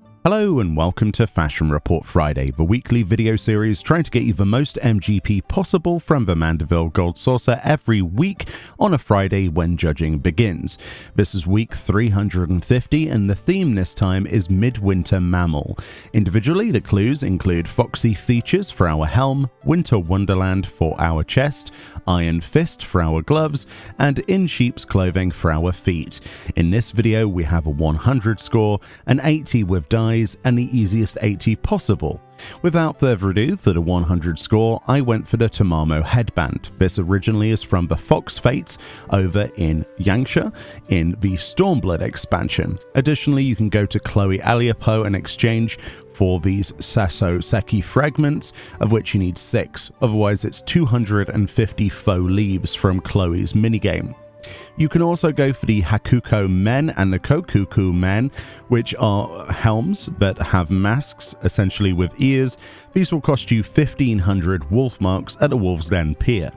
Hello and welcome to Fashion Report Friday, the weekly video series trying to get you the most MGP possible from the Mandeville Gold Saucer every week on a Friday when judging begins. This is week 350 and the theme this time is Midwinter Mammal. Individually, the clues include foxy features for our helm, winter wonderland for our chest, iron fist for our gloves, and in sheep's clothing for our feet. In this video we have a 100 score, an 80 with dice, and the easiest 80 possible. Without further ado, for the 100 score, I went for the Tamamo headband. This originally is from the Fox Fates over in Yanxia in the Stormblood expansion. Additionally, you can go to Chloe Aliapo and exchange for these Sasso Seki fragments, of which you need 6. Otherwise, it's 250 faux leaves from Chloe's minigame. You can also go for the Hakuko Men and the Kokuku Men, which are helms that have masks, essentially with ears. These will cost you 1500 wolf marks at the Wolf's Den Pier.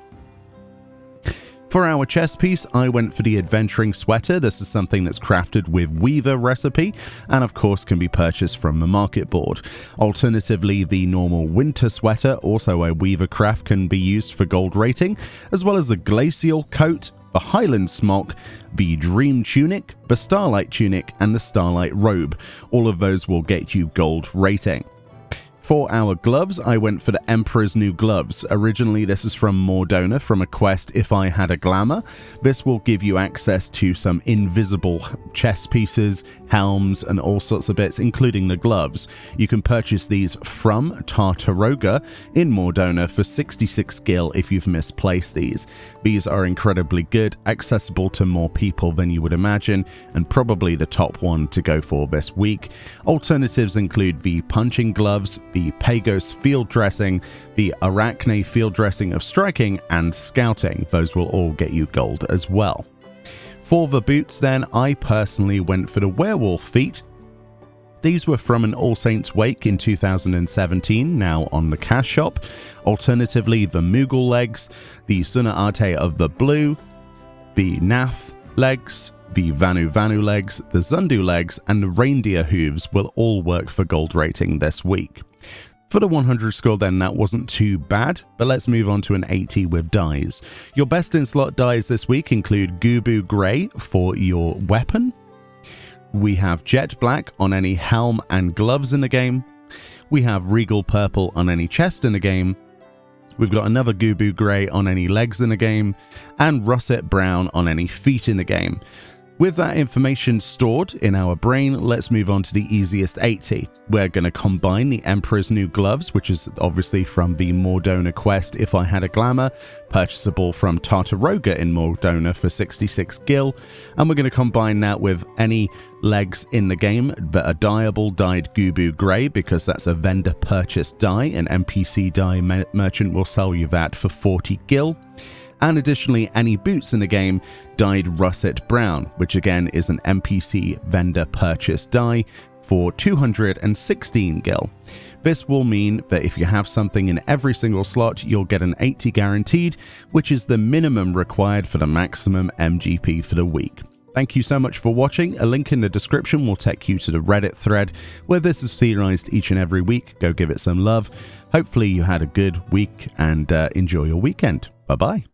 For our chest piece, I went for the Adventuring Sweater. This is something that's crafted with Weaver recipe and of course can be purchased from the market board. Alternatively, the normal Winter Sweater, also a Weaver craft, can be used for gold rating, as well as the Glacial Coat, the Highland Smock, the Dream Tunic, the Starlight Tunic, and the Starlight Robe. All of those will get you gold rating. For our gloves, I went for the Emperor's New Gloves. Originally, this is from Mordona from a quest If I Had a Glamour. This will give you access to some invisible chest pieces, helms, and all sorts of bits, including the gloves. You can purchase these from Tartaroga in Mordona for 66 gil if you've misplaced these. These are incredibly good, accessible to more people than you would imagine, and probably the top one to go for this week. Alternatives include the Punching Gloves, the Pagos Field Dressing, the Arachne Field Dressing of Striking, and Scouting. Those will all get you gold as well. For the boots then, I personally went for the Werewolf Feet. These were from an All Saints Wake in 2017, now on the cash shop. Alternatively, the Moogle legs, the Suna Arte of the Blue, the Nath legs, the Vanu Vanu legs, the Zundu legs, and the reindeer hooves will all work for gold rating this week. For the 100 score then, that wasn't too bad, but let's move on to an 80 with dies. Your best in slot dies this week include Gubu Grey for your weapon. We have Jet Black on any helm and gloves in the game. We have Regal Purple on any chest in the game. We've got another Gubu Grey on any legs in the game, and Russet Brown on any feet in the game. With that information stored in our brain, let's move on to the easiest 80. We're going to combine the Emperor's New Gloves, which is obviously from the Mordona quest If I Had a Glamour, purchasable from Tartaroga in Mordona for 66 gil, and we're going to combine that with any legs in the game that are dyeable dyed Gubu Grey, because that's a vendor purchase dye. An NPC dye merchant will sell you that for 40 gil. And additionally, any boots in the game dyed Russet Brown, which again is an NPC vendor purchase dye for 216 gil. This will mean that if you have something in every single slot, you'll get an 80 guaranteed, which is the minimum required for the maximum MGP for the week. Thank you so much for watching. A link in the description will take you to the Reddit thread where this is theorized each and every week. Go give it some love. Hopefully you had a good week and enjoy your weekend. Bye-bye.